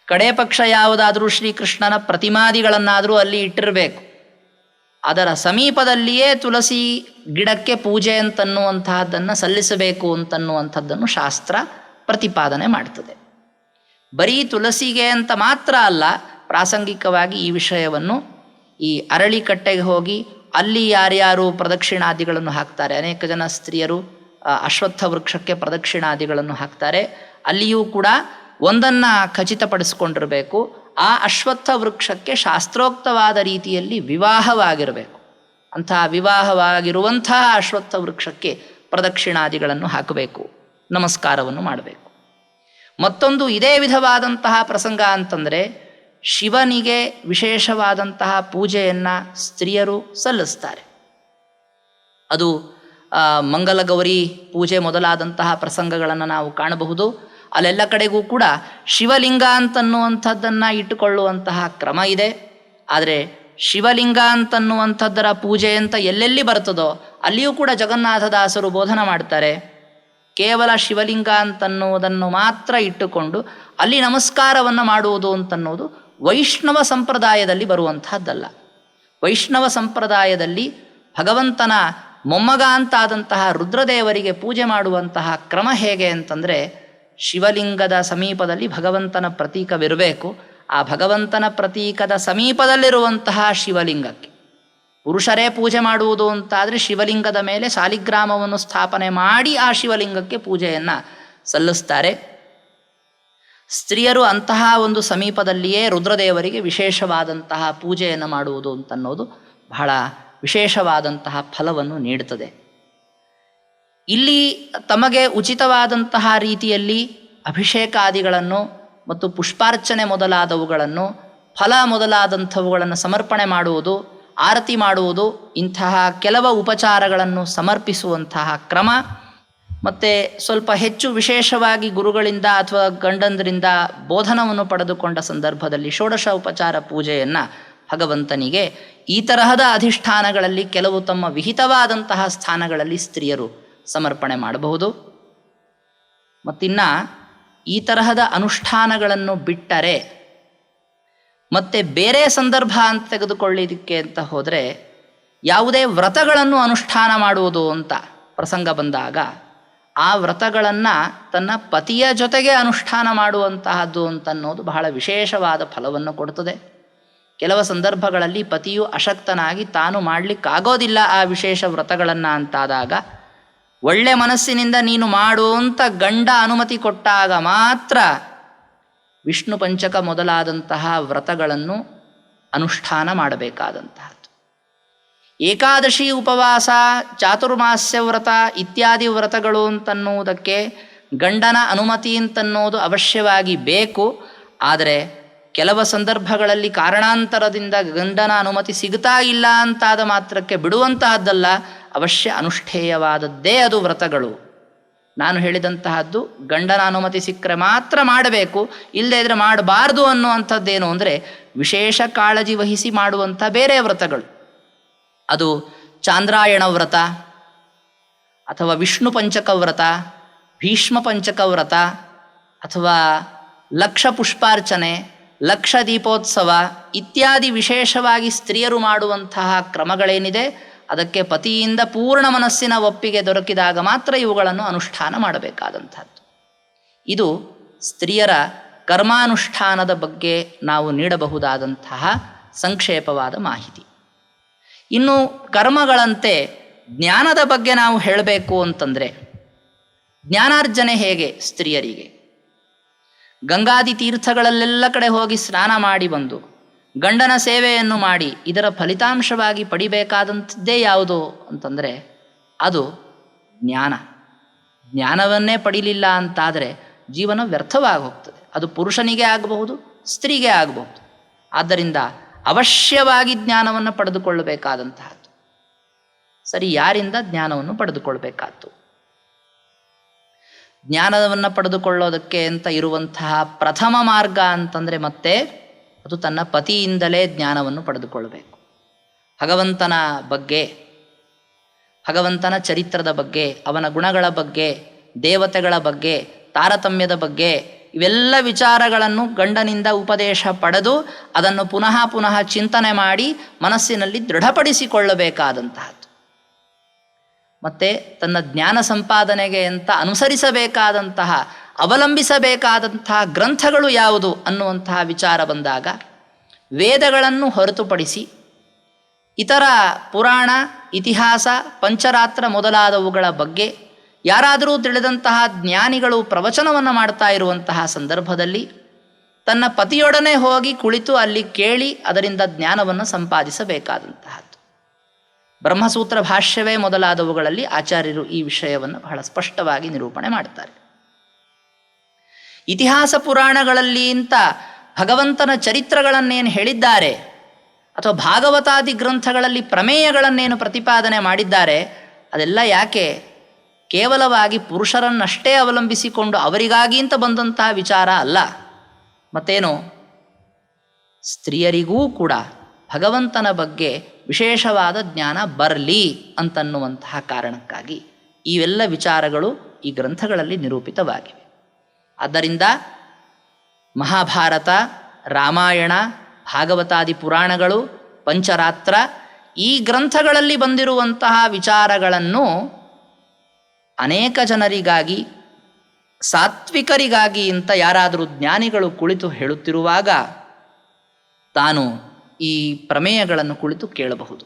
ಕಡೆ ಪಕ್ಷ ಯಾವುದಾದರೂ ಶ್ರೀಕೃಷ್ಣನ ಪ್ರತಿಮಾದಿಗಳನ್ನಾದರೂ ಅಲ್ಲಿ ಇಟ್ಟಿರಬೇಕು. ಅದರ ಸಮೀಪದಲ್ಲಿಯೇ ತುಳಸಿ ಗಿಡಕ್ಕೆ ಪೂಜೆ ಅಂತನ್ನುವಂತಹದ್ದನ್ನು ಸಲ್ಲಿಸಬೇಕು ಅಂತನ್ನುವಂಥದ್ದನ್ನು ಶಾಸ್ತ್ರ ಪ್ರತಿಪಾದನೆ ಮಾಡ್ತದೆ. ಬರೀ ತುಳಸಿಗೆ ಅಂತ ಮಾತ್ರ ಅಲ್ಲ, ಪ್ರಾಸಂಗಿಕವಾಗಿ ಈ ವಿಷಯವನ್ನು ಈ ಅರಳಿಕಟ್ಟೆಗೆ ಹೋಗಿ ಅಲ್ಲಿ ಯಾರ್ಯಾರು ಪ್ರದಕ್ಷಿಣಾದಿಗಳನ್ನು ಹಾಕ್ತಾರೆ, ಅನೇಕ ಜನ ಸ್ತ್ರೀಯರು ಅಶ್ವತ್ಥ ವೃಕ್ಷಕ್ಕೆ ಪ್ರದಕ್ಷಿಣಾದಿಗಳನ್ನು ಹಾಕ್ತಾರೆ. ಅಲ್ಲಿಯೂ ಕೂಡ ಒಂದನ್ನು ಖಚಿತಪಡಿಸ್ಕೊಂಡಿರಬೇಕು, ಆ ಅಶ್ವತ್ಥ ವೃಕ್ಷಕ್ಕೆ ಶಾಸ್ತ್ರೋಕ್ತವಾದ ರೀತಿಯಲ್ಲಿ ವಿವಾಹವಾಗಿರಬೇಕು. ಅಂತಹ ವಿವಾಹವಾಗಿರುವಂತಹ ಅಶ್ವತ್ಥ ವೃಕ್ಷಕ್ಕೆ ಪ್ರದಕ್ಷಿಣಾದಿಗಳನ್ನು ಹಾಕಬೇಕು, ನಮಸ್ಕಾರವನ್ನು ಮಾಡಬೇಕು. ಮತ್ತೊಂದು ಇದೇ ವಿಧವಾದಂತಹ ಪ್ರಸಂಗ ಅಂತಂದರೆ ಶಿವನಿಗೆ ವಿಶೇಷವಾದಂತಹ ಪೂಜೆಯನ್ನು ಸ್ತ್ರೀಯರು ಸಲ್ಲಿಸ್ತಾರೆ. ಅದು ಮಂಗಲಗೌರಿ ಪೂಜೆ ಮೊದಲಾದಂತಹ ಪ್ರಸಂಗಗಳನ್ನು ನಾವು ಕಾಣಬಹುದು. ಅಲ್ಲೆಲ್ಲ ಕಡೆಗೂ ಕೂಡ ಶಿವಲಿಂಗ ಅಂತನ್ನುವಂಥದ್ದನ್ನು ಇಟ್ಟುಕೊಳ್ಳುವಂತಹ ಕ್ರಮ ಇದೆ. ಆದರೆ ಶಿವಲಿಂಗ ಅಂತನ್ನುವಂಥದ್ದರ ಪೂಜೆ ಅಂತ ಎಲ್ಲೆಲ್ಲಿ ಬರ್ತದೋ ಅಲ್ಲಿಯೂ ಕೂಡ ಜಗನ್ನಾಥದಾಸರು ಬೋಧನೆ ಮಾಡ್ತಾರೆ. ಕೇವಲ ಶಿವಲಿಂಗ ಅಂತನ್ನುವುದನ್ನು ಮಾತ್ರ ಇಟ್ಟುಕೊಂಡು ಅಲ್ಲಿ ನಮಸ್ಕಾರವನ್ನು ಮಾಡುವುದು ಅಂತನ್ನುವುದು ವೈಷ್ಣವ ಸಂಪ್ರದಾಯದಲ್ಲಿ ಬರುವಂತಹದ್ದಲ್ಲ. ವೈಷ್ಣವ ಸಂಪ್ರದಾಯದಲ್ಲಿ ಭಗವಂತನ ಮೊಮ್ಮಗ ಅಂತಾದಂತಹ ರುದ್ರದೇವರಿಗೆ ಪೂಜೆ ಮಾಡುವಂತಹ ಕ್ರಮ ಹೇಗೆ ಅಂತಂದರೆ, ಶಿವಲಿಂಗದ ಸಮೀಪದಲ್ಲಿ ಭಗವಂತನ ಪ್ರತೀಕವಿರಬೇಕು. ಆ ಭಗವಂತನ ಪ್ರತೀಕದ ಸಮೀಪದಲ್ಲಿರುವಂತಹ ಶಿವಲಿಂಗಕ್ಕೆ ಪುರುಷರೇ ಪೂಜೆ ಮಾಡುವುದು ಅಂತಾದರೆ ಶಿವಲಿಂಗದ ಮೇಲೆ ಶಾಲಿಗ್ರಾಮವನ್ನು ಸ್ಥಾಪನೆ ಮಾಡಿ ಆ ಶಿವಲಿಂಗಕ್ಕೆ ಪೂಜೆಯನ್ನು ಸಲ್ಲಿಸ್ತಾರೆ. ಸ್ತ್ರೀಯರು ಅಂತಹ ಒಂದು ಸಮೀಪದಲ್ಲಿಯೇ ರುದ್ರದೇವರಿಗೆ ವಿಶೇಷವಾದಂತಹ ಪೂಜೆಯನ್ನು ಮಾಡುವುದು ಅಂತನ್ನೋದು ಬಹಳ ವಿಶೇಷವಾದಂತಹ ಫಲವನ್ನು ನೀಡುತ್ತದೆ. ಇಲ್ಲಿ ತಮಗೆ ಉಚಿತವಾದಂತಹ ರೀತಿಯಲ್ಲಿ ಅಭಿಷೇಕಾದಿಗಳನ್ನು ಮತ್ತು ಪುಷ್ಪಾರ್ಚನೆ ಮೊದಲಾದವುಗಳನ್ನು, ಫಲ ಮೊದಲಾದಂಥವುಗಳನ್ನು ಸಮರ್ಪಣೆ ಮಾಡುವುದು, ಆರತಿ ಮಾಡುವುದು, ಇಂತಹ ಕೆಲವು ಉಪಚಾರಗಳನ್ನು ಸಮರ್ಪಿಸುವಂತಹ ಕ್ರಮ, ಮತ್ತು ಸ್ವಲ್ಪ ಹೆಚ್ಚು ವಿಶೇಷವಾಗಿ ಗುರುಗಳಿಂದ ಅಥವಾ ಗಂಡಂದರಿಂದ ಬೋಧನವನ್ನು ಪಡೆದುಕೊಂಡ ಸಂದರ್ಭದಲ್ಲಿ ಷೋಡಶ ಉಪಚಾರ ಪೂಜೆಯನ್ನು ಭಗವಂತನಿಗೆ ಈ ತರಹದ ಅಧಿಷ್ಠಾನಗಳಲ್ಲಿ ಕೆಲವು ತಮ್ಮ ವಿಹಿತವಾದಂತಹ ಸ್ಥಾನಗಳಲ್ಲಿ ಸ್ತ್ರೀಯರು ಸಮರ್ಪಣೆ ಮಾಡಬಹುದು. ಮತ್ತಿನ್ನು ಈ ತರಹದ ಅನುಷ್ಠಾನಗಳನ್ನು ಬಿಟ್ಟರೆ ಮತ್ತು ಬೇರೆ ಸಂದರ್ಭ ಅಂತ ತೆಗೆದುಕೊಳ್ಳಿದ್ದಕ್ಕೆ ಅಂತ ಹೋದರೆ, ಯಾವುದೇ ವ್ರತಗಳನ್ನು ಅನುಷ್ಠಾನ ಮಾಡುವುದು ಅಂತ ಪ್ರಸಂಗ ಬಂದಾಗ ಆ ವ್ರತಗಳನ್ನು ತನ್ನ ಪತಿಯ ಜೊತೆಗೆ ಅನುಷ್ಠಾನ ಮಾಡುವಂತಹದ್ದು ಅಂತನ್ನೋದು ಬಹಳ ವಿಶೇಷವಾದ ಫಲವನ್ನು ಕೊಡ್ತದೆ. ಕೆಲವು ಸಂದರ್ಭಗಳಲ್ಲಿ ಪತಿಯು ಅಶಕ್ತನಾಗಿ ತಾನು ಮಾಡಲಿಕ್ಕಾಗೋದಿಲ್ಲ ಆ ವಿಶೇಷ ವ್ರತಗಳನ್ನು ಅಂತಾದಾಗ ಒಳ್ಳೆ ಮನಸ್ಸಿನಿಂದ ನೀನು ಮಾಡು ಅಂತ ಗಂಡ ಅನುಮತಿ ಕೊಟ್ಟಾಗ ಮಾತ್ರ ವಿಷ್ಣು ಪಂಚಕ ಮೊದಲಾದಂತಹ ವ್ರತಗಳನ್ನು ಅನುಷ್ಠಾನ ಮಾಡಬೇಕಾದಂತಹದ್ದು. ಏಕಾದಶಿ ಉಪವಾಸ, ಚಾತುರ್ಮಾಸ್ಯ ವ್ರತ ಇತ್ಯಾದಿ ವ್ರತಗಳು ಅಂತನ್ನುವುದಕ್ಕೆ ಗಂಡನ ಅನುಮತಿ ಅಂತನ್ನೋದು ಅವಶ್ಯವಾಗಿ ಬೇಕು. ಆದರೆ ಕೆಲವು ಸಂದರ್ಭಗಳಲ್ಲಿ ಕಾರಣಾಂತರದಿಂದ ಗಂಡನ ಅನುಮತಿ ಸಿಗ್ತಾ ಇಲ್ಲ ಅಂತಾದ ಮಾತ್ರಕ್ಕೆ ಬಿಡುವಂತಹದ್ದಲ್ಲ, ಅವಶ್ಯ ಅನುಷ್ಠೇಯವಾದದ್ದೇ ಅದು ವ್ರತಗಳು. ನಾನು ಹೇಳಿದಂತಹದ್ದು ಗಂಡನ ಅನುಮತಿ ಸಿಕ್ಕರೆ ಮಾತ್ರ ಮಾಡಬೇಕು, ಇಲ್ಲದೇ ಇದ್ರೆ ಮಾಡಬಾರ್ದು ಅನ್ನುವಂಥದ್ದೇನು ಅಂದರೆ ವಿಶೇಷ ಕಾಳಜಿ ವಹಿಸಿ ಮಾಡುವಂಥ ಬೇರೆ ವ್ರತಗಳು. ಅದು ಚಾಂದ್ರಾಯಣ ವ್ರತ ಅಥವಾ ವಿಷ್ಣು ಪಂಚಕ ವ್ರತ, ಭೀಷ್ಮ ಪಂಚಕ ವ್ರತ ಅಥವಾ ಲಕ್ಷ ಪುಷ್ಪಾರ್ಚನೆ, ಲಕ್ಷ ದೀಪೋತ್ಸವ ಇತ್ಯಾದಿ ವಿಶೇಷವಾಗಿ ಸ್ತ್ರೀಯರು ಮಾಡುವಂತಹ ಕ್ರಮಗಳೇನಿದೆ ಅದಕ್ಕೆ ಪತಿಯಿಂದ ಪೂರ್ಣ ಮನಸ್ಸಿನ ಒಪ್ಪಿಗೆ ದೊರಕಿದಾಗ ಮಾತ್ರ ಇವುಗಳನ್ನು ಅನುಷ್ಠಾನ ಮಾಡಬೇಕಾದಂಥದ್ದು. ಇದು ಸ್ತ್ರೀಯರ ಕರ್ಮಾನುಷ್ಠಾನದ ಬಗ್ಗೆ ನಾವು ನೀಡಬಹುದಾದಂತಹ ಸಂಕ್ಷೇಪವಾದ ಮಾಹಿತಿ. ಇನ್ನು ಕರ್ಮಗಳಂತೆ ಜ್ಞಾನದ ಬಗ್ಗೆ ನಾವು ಹೇಳಬೇಕು ಅಂತಂದರೆ ಜ್ಞಾನಾರ್ಜನೆ ಹೇಗೆ ಸ್ತ್ರೀಯರಿಗೆ? ಗಂಗಾದಿ ತೀರ್ಥಗಳಲ್ಲೆಲ್ಲ ಕಡೆ ಹೋಗಿ ಸ್ನಾನ ಮಾಡಿ ಬಂದು ಗಂಡನ ಸೇವೆಯನ್ನು ಮಾಡಿ ಇದರ ಫಲಿತಾಂಶವಾಗಿ ಪಡಿಬೇಕಾದಂಥದ್ದೇ ಯಾವುದು ಅಂತಂದರೆ ಅದು ಜ್ಞಾನ. ಜ್ಞಾನವನ್ನೇ ಪಡಿಲಿಲ್ಲ ಅಂತಾದರೆ ಜೀವನ ವ್ಯರ್ಥವಾಗಿ ಹೋಗ್ತದೆ. ಅದು ಪುರುಷನಿಗೆ ಆಗಬಹುದು, ಸ್ತ್ರೀಗೆ ಆಗಬಹುದು. ಆದ್ದರಿಂದ ಅವಶ್ಯವಾಗಿ ಜ್ಞಾನವನ್ನು ಪಡೆದುಕೊಳ್ಳಬೇಕಾದಂತಹದ್ದು. ಸರಿ, ಯಾರಿಂದ ಜ್ಞಾನವನ್ನು ಪಡೆದುಕೊಳ್ಬೇಕಾದ್ದು? ಜ್ಞಾನವನ್ನು ಪಡೆದುಕೊಳ್ಳೋದಕ್ಕೆ ಅಂತ ಇರುವಂತಹ ಪ್ರಥಮ ಮಾರ್ಗ ಅಂತಂದರೆ ಮತ್ತೆ ಅದು ತನ್ನ ಪತಿಯಿಂದಲೇ ಜ್ಞಾನವನ್ನು ಪಡೆದುಕೊಳ್ಳಬೇಕು. ಭಗವಂತನ ಬಗ್ಗೆ, ಭಗವಂತನ ಚರಿತ್ರದ ಬಗ್ಗೆ, ಅವನ ಗುಣಗಳ ಬಗ್ಗೆ, ದೇವತೆಗಳ ಬಗ್ಗೆ, ತಾರತಮ್ಯದ ಬಗ್ಗೆ ಇವೆಲ್ಲ ವಿಚಾರಗಳನ್ನು ಗಂಡನಿಂದ ಉಪದೇಶ ಪಡೆದು ಅದನ್ನು ಪುನಃ ಪುನಃ ಚಿಂತನೆ ಮಾಡಿ ಮನಸ್ಸಿನಲ್ಲಿ ದೃಢಪಡಿಸಿಕೊಳ್ಳಬೇಕಾದಂತಹದ್ದು. ಮತ್ತು ತನ್ನ ಜ್ಞಾನ ಸಂಪಾದನೆಗೆ ಅಂತ ಅನುಸರಿಸಬೇಕಾದಂತಹ, ಅವಲಂಬಿಸಬೇಕಾದಂತಹ ಗ್ರಂಥಗಳು ಯಾವುದು ಅನ್ನುವಂತಹ ವಿಚಾರ ಬಂದಾಗ ವೇದಗಳನ್ನು ಹೊರತುಪಡಿಸಿ ಇತರ ಪುರಾಣ, ಇತಿಹಾಸ, ಪಂಚರಾತ್ರ ಮೊದಲಾದವುಗಳ ಬಗ್ಗೆ ಯಾರಾದರೂ ತಿಳಿದಂತಹ ಜ್ಞಾನಿಗಳು ಪ್ರವಚನವನ್ನು ಮಾಡ್ತಾ ಇರುವಂತಹ ಸಂದರ್ಭದಲ್ಲಿ ತನ್ನ ಪತಿಯೊಡನೆ ಹೋಗಿ ಕುಳಿತು ಅಲ್ಲಿ ಕೇಳಿ ಅದರಿಂದ ಜ್ಞಾನವನ್ನು ಸಂಪಾದಿಸಬೇಕಾದಂತಹದ್ದು. ಬ್ರಹ್ಮಸೂತ್ರ ಭಾಷ್ಯವೇ ಮೊದಲಾದವುಗಳಲ್ಲಿ ಆಚಾರ್ಯರು ಈ ವಿಷಯವನ್ನು ಬಹಳ ಸ್ಪಷ್ಟವಾಗಿ ನಿರೂಪಣೆ ಮಾಡ್ತಾರೆ. ಇತಿಹಾಸ ಪುರಾಣಗಳಲ್ಲಿ ಇಂಥ ಭಗವಂತನ ಚರಿತ್ರಗಳನ್ನೇನು ಹೇಳಿದ್ದಾರೆ ಅಥವಾ ಭಾಗವತಾದಿ ಗ್ರಂಥಗಳಲ್ಲಿ ಪ್ರಮೇಯಗಳನ್ನೇನು ಪ್ರತಿಪಾದನೆ ಮಾಡಿದ್ದಾರೆ ಅದೆಲ್ಲ ಯಾಕೆ ಕೇವಲವಾಗಿ ಪುರುಷರನ್ನಷ್ಟೇ ಅವಲಂಬಿಸಿಕೊಂಡು ಅವರಿಗಾಗಿ ಅಂತ ಬಂದಂತಹ ವಿಚಾರ ಅಲ್ಲ. ಮತ್ತೇನು, ಸ್ತ್ರೀಯರಿಗೂ ಕೂಡ ಭಗವಂತನ ಬಗ್ಗೆ ವಿಶೇಷವಾದ ಜ್ಞಾನ ಬರಲಿ ಅಂತನ್ನುವಂತಹ ಕಾರಣಕ್ಕಾಗಿ ಇವೆಲ್ಲ ವಿಚಾರಗಳು ಈ ಗ್ರಂಥಗಳಲ್ಲಿ ನಿರೂಪಿತವಾಗಿವೆ. ಆದ್ದರಿಂದ ಮಹಾಭಾರತ, ರಾಮಾಯಣ, ಭಾಗವತಾದಿ ಪುರಾಣಗಳು, ಪಂಚರಾತ್ರ ಈ ಗ್ರಂಥಗಳಲ್ಲಿ ಬಂದಿರುವಂತಹ ವಿಚಾರಗಳನ್ನು ಅನೇಕ ಜನರಿಗಾಗಿ, ಸಾತ್ವಿಕರಿಗಾಗಿ ಅಂತ ಯಾರಾದರೂ ಜ್ಞಾನಿಗಳು ಕುಳಿತು ಹೇಳುತ್ತಿರುವಾಗ ತಾನು ಈ ಪ್ರಮೇಯಗಳನ್ನು ಕುಳಿತು ಕೇಳಬಹುದು.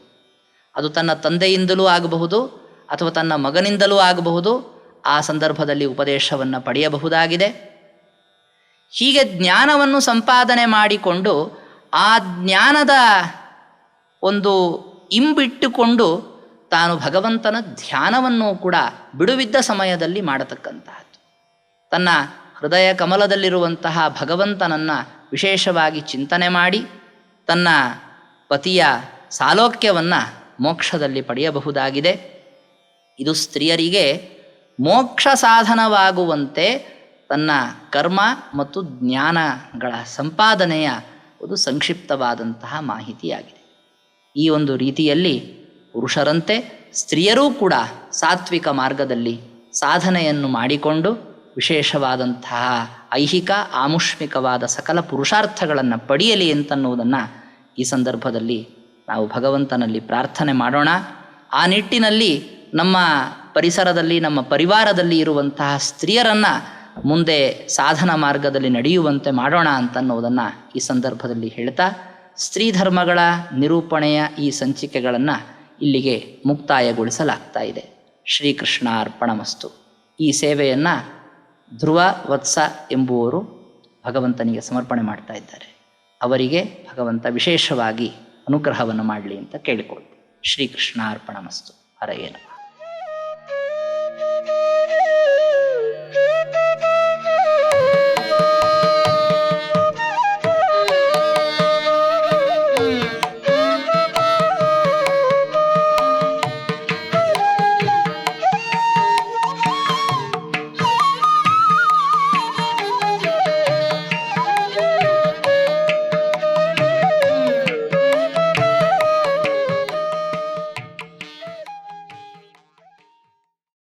ಅದು ತನ್ನ ತಂದೆಯಿಂದಲೂ ಆಗಬಹುದು ಅಥವಾ ತನ್ನ ಮಗನಿಂದಲೂ ಆಗಬಹುದು. ಆ ಸಂದರ್ಭದಲ್ಲಿ ಉಪದೇಶವನ್ನು ಪಡೆಯಬಹುದಾಗಿದೆ. ಹೀಗೆ ಜ್ಞಾನವನ್ನು ಸಂಪಾದನೆ ಮಾಡಿಕೊಂಡು ಆ ಜ್ಞಾನದ ಒಂದು ಇಂಬಿಟ್ಟುಕೊಂಡು ತಾನು ಭಗವಂತನ ಧ್ಯಾನವನ್ನು ಕೂಡ ಬಿಡುವಿದ್ದ ಸಮಯದಲ್ಲಿ ಮಾಡತಕ್ಕಂತಹದ್ದು. ತನ್ನ ಹೃದಯ ಕಮಲದಲ್ಲಿರುವಂತಹ ಭಗವಂತನನ್ನು ವಿಶೇಷವಾಗಿ ಚಿಂತನೆ ಮಾಡಿ ತನ್ನ ಪತಿಯ ಸಾಲೋಕ್ಯವನ್ನು ಮೋಕ್ಷದಲ್ಲಿ ಪಡೆಯಬಹುದಾಗಿದೆ. ಇದು ಸ್ತ್ರೀಯರಿಗೆ ಮೋಕ್ಷ ಸಾಧನವಾಗುವಂತೆ ತನ್ನ ಕರ್ಮ ಮತ್ತು ಜ್ಞಾನಗಳ ಸಂಪಾದನೆಯ ಒಂದು ಸಂಕ್ಷಿಪ್ತವಾದಂತಹ ಮಾಹಿತಿಯಾಗಿದೆ. ಈ ಒಂದು ರೀತಿಯಲ್ಲಿ ಪುರುಷರಂತೆ ಸ್ತ್ರೀಯರೂ ಕೂಡ ಸಾತ್ವಿಕ ಮಾರ್ಗದಲ್ಲಿ ಸಾಧನೆಯನ್ನು ಮಾಡಿಕೊಂಡು ವಿಶೇಷವಾದಂತಹ ಐಹಿಕ, ಆಮುಷ್ಮಿಕವಾದ ಸಕಲ ಪುರುಷಾರ್ಥಗಳನ್ನು ಪಡೆಯಲಿ ಅಂತನ್ನುವುದನ್ನು ಈ ಸಂದರ್ಭದಲ್ಲಿ ನಾವು ಭಗವಂತನಲ್ಲಿ ಪ್ರಾರ್ಥನೆ ಮಾಡೋಣ. ಆ ನಿಟ್ಟಿನಲ್ಲಿ ನಮ್ಮ ಪರಿಸರದಲ್ಲಿ, ನಮ್ಮ ಪರಿವಾರದಲ್ಲಿ ಇರುವಂತಹ ಸ್ತ್ರೀಯರನ್ನು ಮುಂದೆ ಸಾಧನ ಮಾರ್ಗದಲ್ಲಿ ನಡೆಯುವಂತೆ ಮಾಡೋಣ ಅಂತನ್ನುವುದನ್ನು ಈ ಸಂದರ್ಭದಲ್ಲಿ ಹೇಳ್ತಾ, ಸ್ತ್ರೀ ಧರ್ಮಗಳ ನಿರೂಪಣೆಯ ಈ ಸಂಚಿಕೆಗಳನ್ನು ಇಲ್ಲಿಗೆ ಮುಕ್ತಾಯಗೊಳಿಸಲಾಗ್ತಾ ಇದೆ. ಶ್ರೀಕೃಷ್ಣ ಅರ್ಪಣಮಸ್ತು. ಈ ಸೇವೆಯನ್ನು ಧ್ರುವ ವತ್ಸ ಎಂಬುವರು ಭಗವಂತನಿಗೆ ಸಮರ್ಪಣೆ ಮಾಡ್ತಾ ಇದ್ದಾರೆ. ಅವರಿಗೆ ಭಗವಂತ ವಿಶೇಷವಾಗಿ ಅನುಗ್ರಹವನ್ನು ಮಾಡಲಿ ಅಂತ ಕೇಳಿಕೊಳ್ತೀವಿ. ಶ್ರೀಕೃಷ್ಣಾರ್ಪಣಮಸ್ತು. ಹರಯೇ ನಮಃ.